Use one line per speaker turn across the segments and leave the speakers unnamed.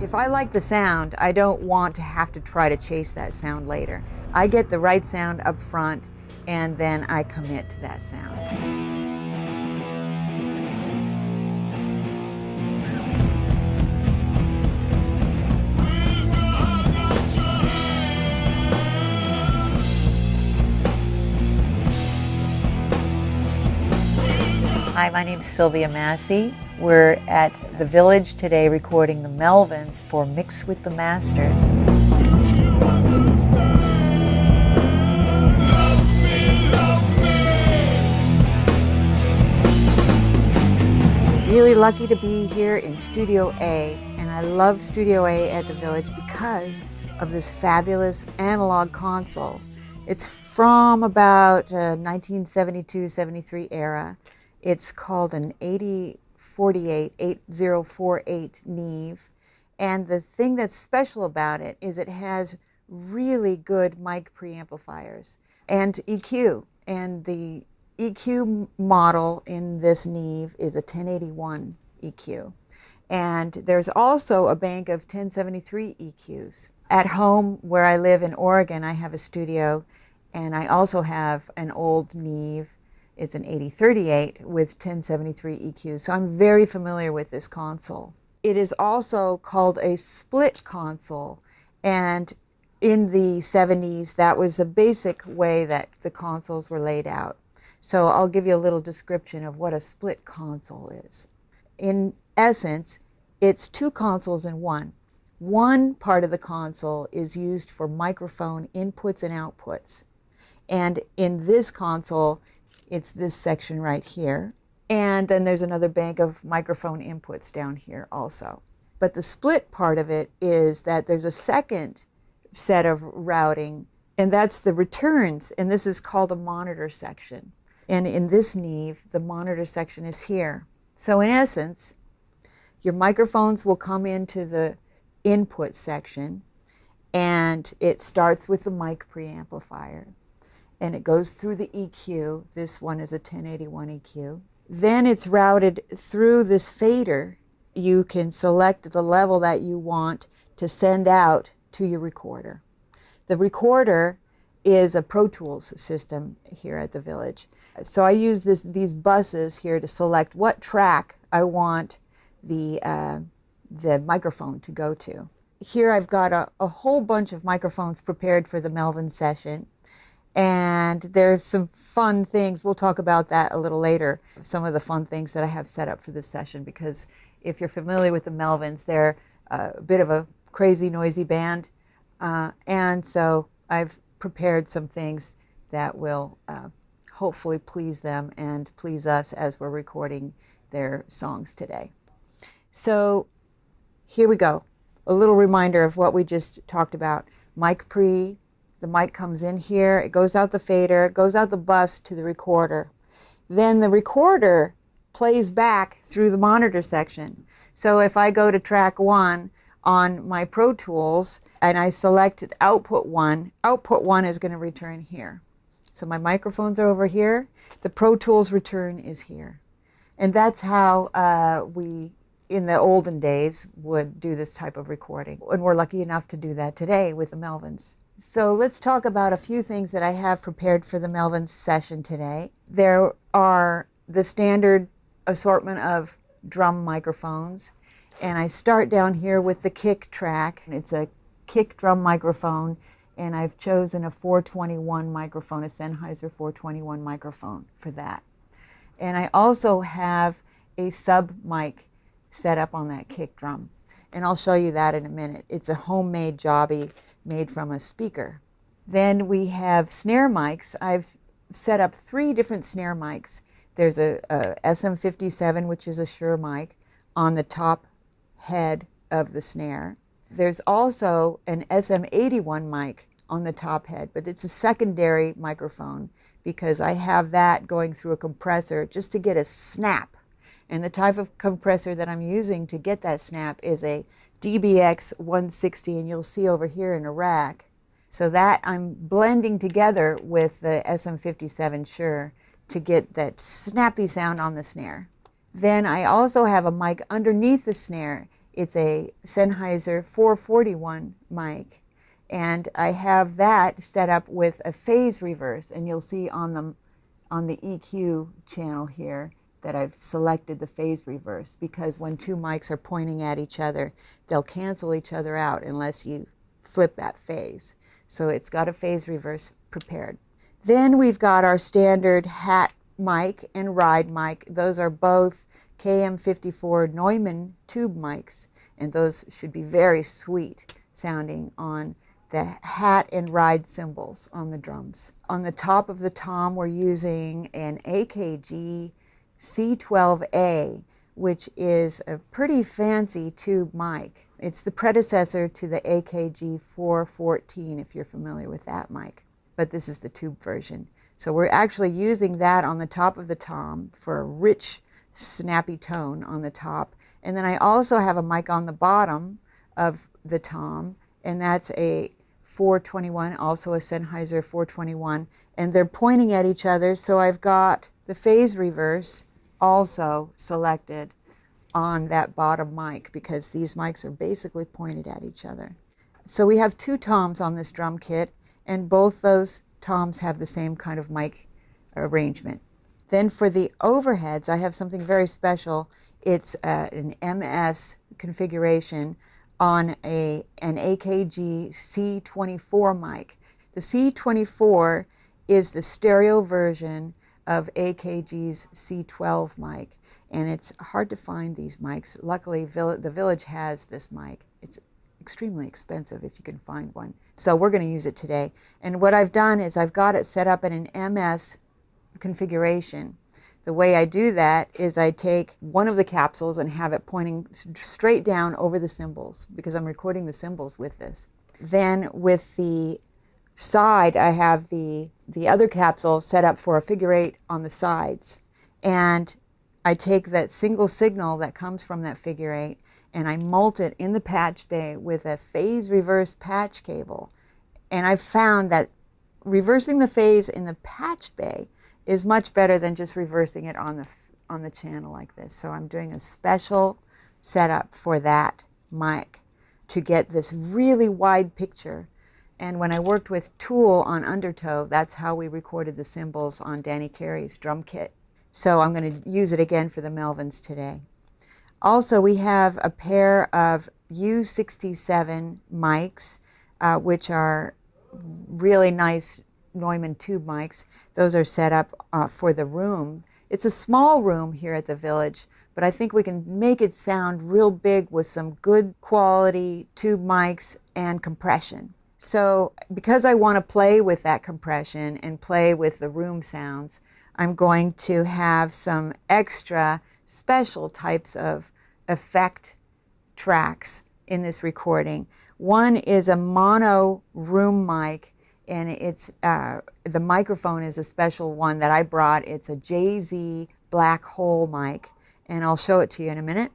If I like the sound, I don't want to have to try to chase that sound later. I get the right sound up front, and then I commit to that sound. Hi, my name's Sylvia Massey. We're at the Village today recording the Melvins for Mix with the Masters. Really lucky to be here in Studio A, and I love Studio A at the Village because of this fabulous analog console. It's from about 1972-73 era. It's called an 8048 Neve, and the thing that's special about it is it has really good mic preamplifiers and EQ, and the EQ model in this Neve is a 1081 EQ, and there's also a bank of 1073 EQs. At home where I live in Oregon, I have a studio, and I also have an old Neve. It's an 8038 with 1073 EQs, so I'm very familiar with this console. It is also called a split console, and in the 70s, that was a basic way that the consoles were laid out. So I'll give you a little description of what a split console is. In essence, it's two consoles in one. One part of the console is used for microphone inputs and outputs, and in this console, it's this section right here. And then there's another bank of microphone inputs down here also. But the split part of it is that there's a second set of routing, and that's the returns, and this is called a monitor section. And in this Neve, the monitor section is here. So in essence, your microphones will come into the input section, and it starts with the mic preamplifier. And it goes through the EQ. This one is a 1081 EQ. Then it's routed through this fader. You can select the level that you want to send out to your recorder. The recorder is a Pro Tools system here at the Village. So I use these buses here to select what track I want the microphone to go to. Here I've got a whole bunch of microphones prepared for the Melvin session. And there's some fun things. We'll talk about that a little later, some of the fun things that I have set up for this session, because if you're familiar with the Melvins, they're a bit of a crazy, noisy band. And so I've prepared some things that will hopefully please them and please us as we're recording their songs today. So here we go. A little reminder of what we just talked about. Mic pre. The mic comes in here, it goes out the fader, it goes out the bus to the recorder. Then the recorder plays back through the monitor section. So if I go to track 1 on my Pro Tools and I select output 1 is going to return here. So my microphones are over here, the Pro Tools return is here. And that's how we, in the olden days, would do this type of recording. And we're lucky enough to do that today with the Melvins. So let's talk about a few things that I have prepared for the Melvins session today. There are the standard assortment of drum microphones, and I start down here with the kick track. It's a kick drum microphone, and I've chosen a 421 microphone, a Sennheiser 421 microphone for that. And I also have a sub mic set up on that kick drum, and I'll show you that in a minute. It's a homemade jobby made from a speaker. Then we have snare mics. I've set up 3 different snare mics. There's a SM57, which is a Shure mic, on the top head of the snare. There's also an SM81 mic on the top head, but it's a secondary microphone because I have that going through a compressor just to get a snap. And the type of compressor that I'm using to get that snap is a DBX 160, and you'll see over here in a rack. So that I'm blending together with the SM57 Shure to get that snappy sound on the snare. Then I also have a mic underneath the snare. It's a Sennheiser 441 mic, and I have that set up with a phase reverse, and you'll see on the EQ channel here that I've selected the phase reverse, because when two mics are pointing at each other, they'll cancel each other out unless you flip that phase. So it's got a phase reverse prepared. Then we've got our standard hat mic and ride mic. Those are both KM54 Neumann tube mics, and those should be very sweet sounding on the hat and ride cymbals on the drums. On the top of the tom, we're using an AKG C12A, which is a pretty fancy tube mic. It's the predecessor to the AKG 414, if you're familiar with that mic, but this is the tube version. So we're actually using that on the top of the tom for a rich, snappy tone on the top. And then I also have a mic on the bottom of the tom, and that's a 421, also a Sennheiser 421, and they're pointing at each other, so I've got the phase reverse also selected on that bottom mic, because these mics are basically pointed at each other. So we have two toms on this drum kit, and both those toms have the same kind of mic arrangement. Then for the overheads, I have something very special. It's an MS configuration on an AKG C24 mic. The C24 is the stereo version of AKG's C12 mic, and it's hard to find these mics. Luckily, the Village has this mic. It's extremely expensive if you can find one. So we're going to use it today. And what I've done is I've got it set up in an MS configuration. The way I do that is I take one of the capsules and have it pointing straight down over the cymbals, because I'm recording the cymbals with this. Then with the side, I have the other capsule set up for a figure 8 on the sides. And I take that single signal that comes from that figure 8 and I mult it in the patch bay with a phase reverse patch cable. And I've found that reversing the phase in the patch bay is much better than just reversing it on the channel like this. So I'm doing a special setup for that mic to get this really wide picture. And when I worked with Tool on Undertow, that's how we recorded the cymbals on Danny Carey's drum kit. So I'm going to use it again for the Melvins today. Also, we have a pair of U67 mics, which are really nice Neumann tube mics. Those are set up for the room. It's a small room here at the Village, but I think we can make it sound real big with some good quality tube mics and compression. So because I want to play with that compression and play with the room sounds, I'm going to have some extra special types of effect tracks in this recording. One is a mono room mic, and it's the microphone is a special one that I brought. It's a JZ black hole mic, and I'll show it to you in a minute.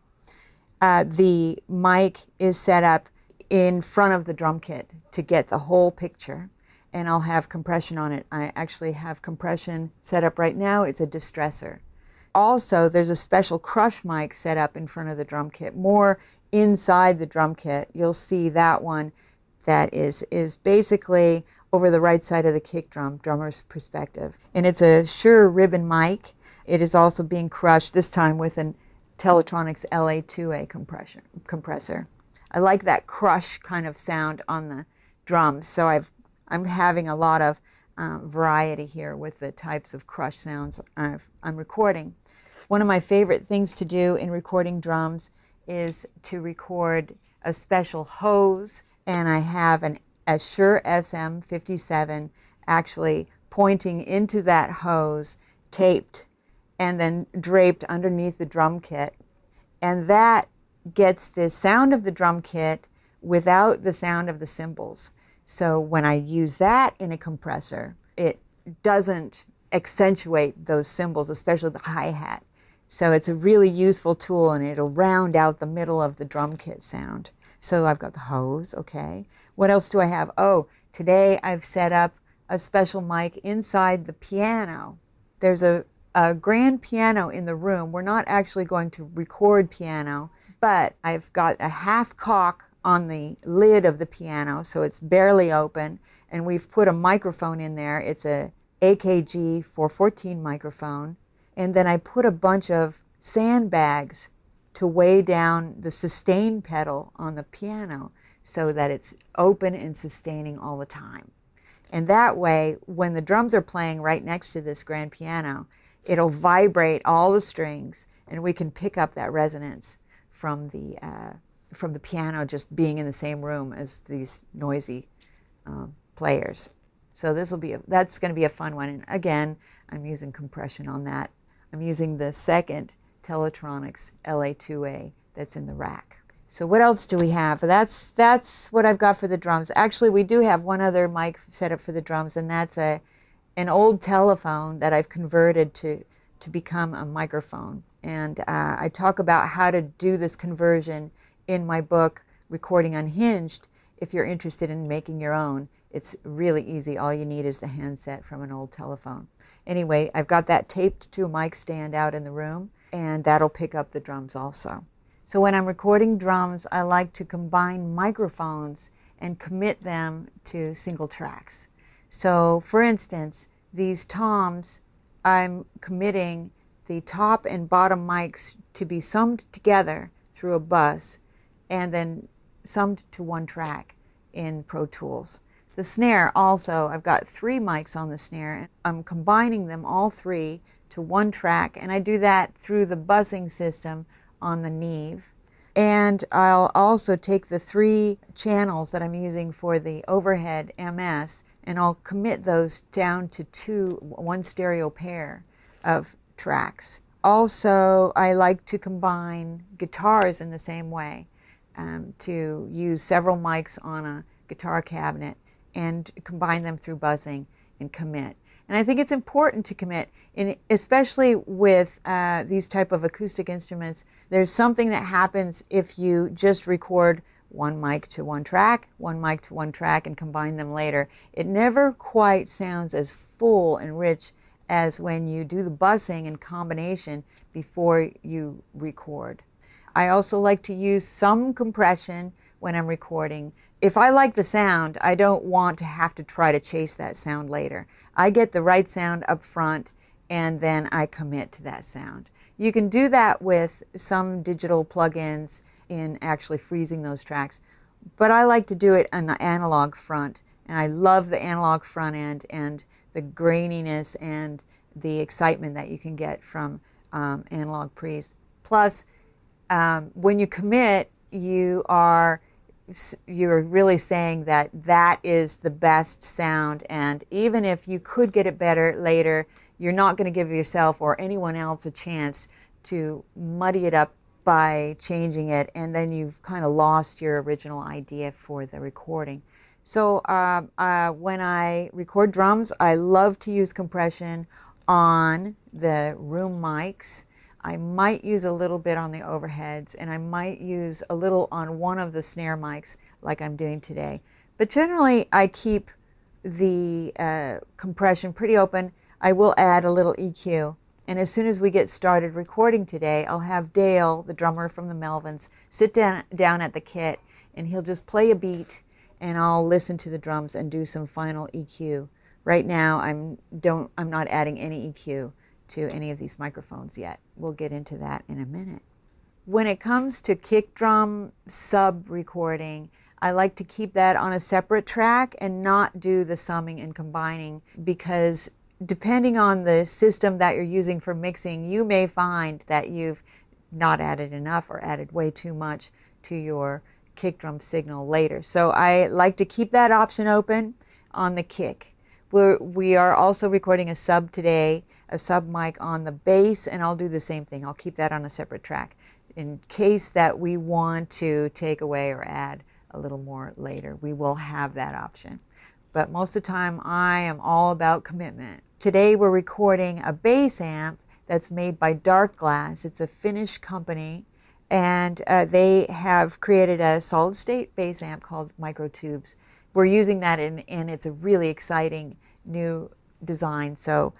The mic is set up in front of the drum kit to get the whole picture, and I'll have compression on it. I actually have compression set up right now. It's a distressor. Also, there's a special crush mic set up in front of the drum kit, more inside the drum kit. You'll see that one that is basically over the right side of the kick drum, drummer's perspective. And it's a Shure ribbon mic. It is also being crushed, this time with an Teletronics LA2A compressor. I like that crush kind of sound on the drums, so I'm having a lot of variety here with the types of crush sounds I'm recording. One of my favorite things to do in recording drums is to record a special hose, and I have a Shure SM57 actually pointing into that hose, taped and then draped underneath the drum kit, and that gets the sound of the drum kit without the sound of the cymbals. So when I use that in a compressor, it doesn't accentuate those cymbals, especially the hi-hat. So it's a really useful tool, and it'll round out the middle of the drum kit sound. So I've got the hose, okay. What else do I have? Oh, today I've set up a special mic inside the piano. There's a grand piano in the room. We're not actually going to record piano, But I've got a half cock on the lid of the piano, so it's barely open, and we've put a microphone in there. It's a AKG 414 microphone, and then I put a bunch of sandbags to weigh down the sustain pedal on the piano so that it's open and sustaining all the time. And that way, when the drums are playing right next to this grand piano, it'll vibrate all the strings, and we can pick up that resonance from the piano just being in the same room as these noisy players. So that's going to be a fun one. And again, I'm using compression on that. I'm using the second Teletronics LA2A that's in the rack. So what else do we have? That's what I've got for the drums. Actually, we do have one other mic set up for the drums, and that's an old telephone that I've converted to become a microphone. And I talk about how to do this conversion in my book, Recording Unhinged. If you're interested in making your own, it's really easy. All you need is the handset from an old telephone. Anyway, I've got that taped to a mic stand out in the room, and that'll pick up the drums also. So when I'm recording drums, I like to combine microphones and commit them to single tracks. So for instance, these toms, I'm committing the top and bottom mics to be summed together through a bus and then summed to one track in Pro Tools. The snare also, I've got 3 mics on the snare. I'm combining them all 3 to one track, and I do that through the buzzing system on the Neve. And I'll also take the 3 channels that I'm using for the overhead MS, and I'll commit those down to one stereo pair of tracks. Also, I like to combine guitars in the same way, to use several mics on a guitar cabinet and combine them through buzzing and commit. And I think it's important to commit, especially with these type of acoustic instruments. There's something that happens if you just record one mic to one track, one mic to one track, and combine them later. It never quite sounds as full and rich as when you do the buzzing and combination before you record. I also like to use some compression when I'm recording. If I like the sound, I don't want to have to try to chase that sound later. I get the right sound up front, and then I commit to that sound. You can do that with some digital plugins in actually freezing those tracks, but I like to do it on the analog front, and I love the analog front end and the graininess and the excitement that you can get from analog pre's. Plus, when you commit, you're really saying that that is the best sound, and even if you could get it better later, you're not going to give yourself or anyone else a chance to muddy it up by changing it, and then you've kind of lost your original idea for the recording. So when I record drums, I love to use compression on the room mics. I might use a little bit on the overheads, and I might use a little on one of the snare mics like I'm doing today. But generally, I keep the compression pretty open. I will add a little EQ. And as soon as we get started recording today, I'll have Dale, the drummer from the Melvins, sit down at the kit, and he'll just play a beat, and I'll listen to the drums and do some final EQ. Right now, I'm not adding any EQ to any of these microphones yet. We'll get into that in a minute. When it comes to kick drum sub recording, I like to keep that on a separate track and not do the summing and combining, because depending on the system that you're using for mixing, you may find that you've not added enough or added way too much to your kick drum signal later. So I like to keep that option open on the kick. We are also recording a sub today, a sub mic on the bass, and I'll do the same thing. I'll keep that on a separate track in case that we want to take away or add a little more later. We will have that option. But most of the time, I am all about commitment. Today we're recording a bass amp that's made by Dark Glass. It's a Finnish company, and they have created a solid state bass amp called Microtubes. We're using that and it's a really exciting new design. So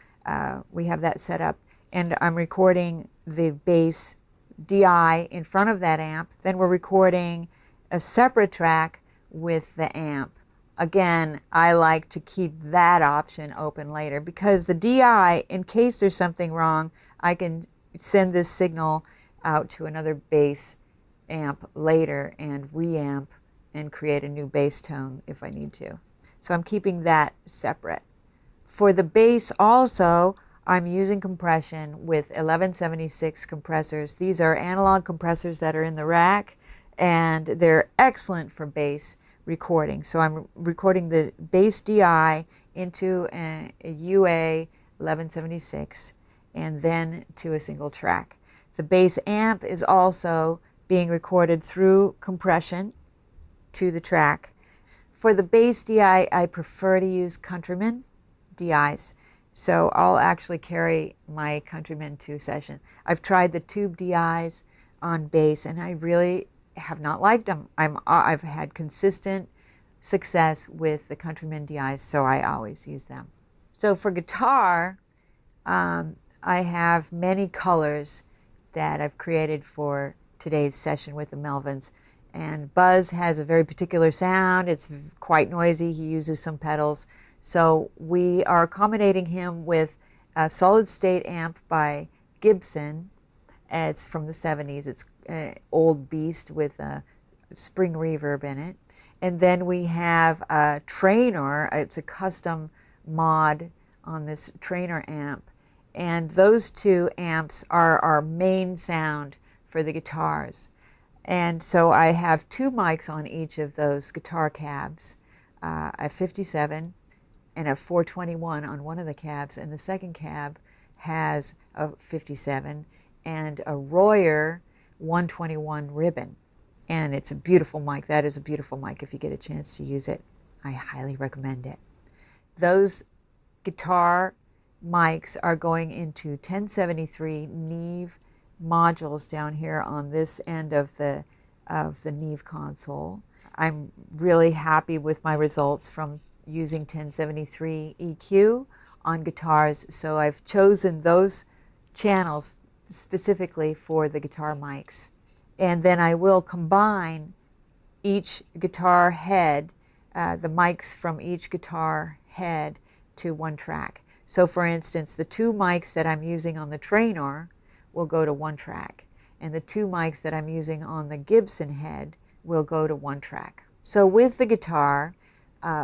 we have that set up, and I'm recording the bass DI in front of that amp, then we're recording a separate track with the amp. Again, I like to keep that option open later because the DI, in case there's something wrong, I can send this signal out to another bass amp later and reamp and create a new bass tone if I need to. So I'm keeping that separate. For the bass also, I'm using compression with 1176 compressors. These are analog compressors that are in the rack, and they're excellent for bass recording. So I'm recording the bass DI into a UA 1176 and then to a single track. The bass amp is also being recorded through compression to the track. For the bass DI, I prefer to use Countryman DIs. So I'll actually carry my Countryman 2 session. I've tried the tube DIs on bass and I really have not liked them. I've had consistent success with the Countryman DIs, so I always use them. So for guitar, I have many colors that I've created for today's session with the Melvins. And Buzz has a very particular sound. It's quite noisy. He uses some pedals. So we are accommodating him with a solid state amp by Gibson. It's from the 70s. It's an old beast with a spring reverb in it. And then we have a Trainer. It's a custom mod on this Trainer amp. And those two amps are our main sound for the guitars. And so I have two mics on each of those guitar cabs, a 57 and a 421 on one of the cabs, and the second cab has a 57 and a Royer 121 ribbon. And it's a beautiful mic. That is a beautiful mic if you get a chance to use it. I highly recommend it. Those guitar mics are going into 1073 Neve modules down here on this end of the Neve console. I'm really happy with my results from using 1073 EQ on guitars, so I've chosen those channels specifically for the guitar mics. And then I will combine each guitar head, the mics from each guitar head, to one track. So for instance, the two mics that I'm using on the Trainer will go to one track, and the two mics that I'm using on the Gibson head will go to one track. So with the guitar,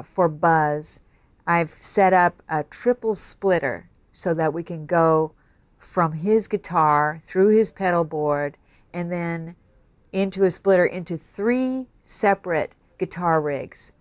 for Buzz, I've set up a triple splitter so that we can go from his guitar through his pedal board and then into a splitter into three separate guitar rigs.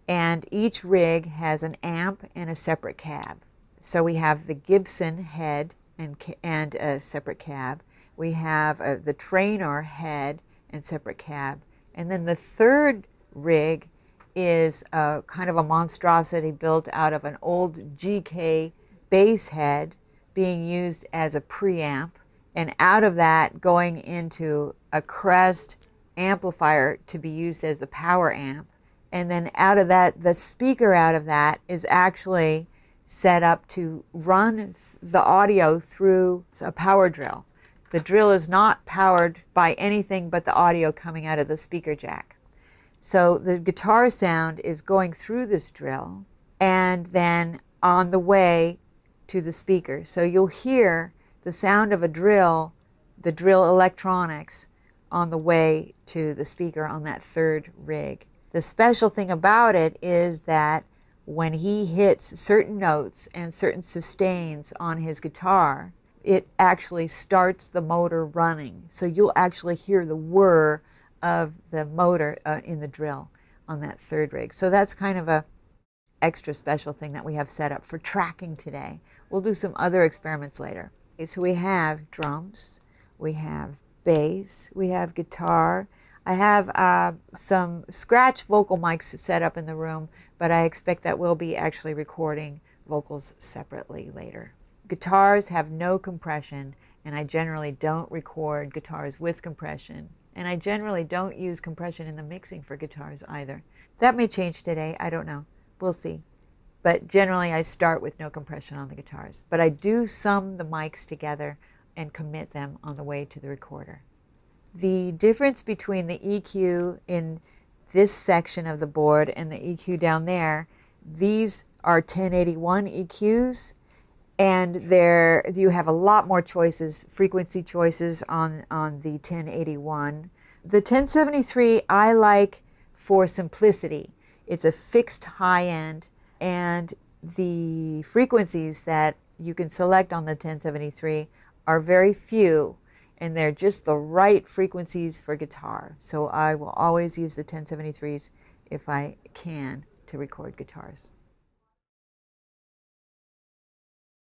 And each rig has an amp and a separate cab. So we have the Gibson head and a separate cab. We have the Trainer head and separate cab. And then the third rig is a kind of a monstrosity built out of an old GK bass head being used as a preamp, and out of that going into a Crest amplifier to be used as the power amp. And then out of that, the speaker out of that is actually set up to run the audio through a power drill. The drill is not powered by anything but the audio coming out of the speaker jack. So the guitar sound is going through this drill and then on the way to the speaker. So you'll hear the sound of a drill, the drill electronics, on the way to the speaker on that third rig. The special thing about it is that when he hits certain notes and certain sustains on his guitar, it actually starts the motor running. So you'll actually hear the whir of the motor in the drill on that third rig. So that's kind of a extra special thing that we have set up for tracking today. We'll do some other experiments later. Okay, so we have drums, we have bass, we have guitar. I have some scratch vocal mics set up in the room, but I expect that we'll be actually recording vocals separately later. Guitars have no compression, and I generally don't record guitars with compression. And I generally don't use compression in the mixing for guitars either. That may change today, I don't know. We'll see. But generally I start with no compression on the guitars. But I do sum the mics together and commit them on the way to the recorder. The difference between the EQ in this section of the board and the EQ down there, these are 1081 EQs, and there you have a lot more choices, frequency choices on the 1081. The 1073 I like for simplicity. It's a fixed high end, and the frequencies that you can select on the 1073 are very few, and they're just the right frequencies for guitar. So I will always use the 1073s if I can to record guitars.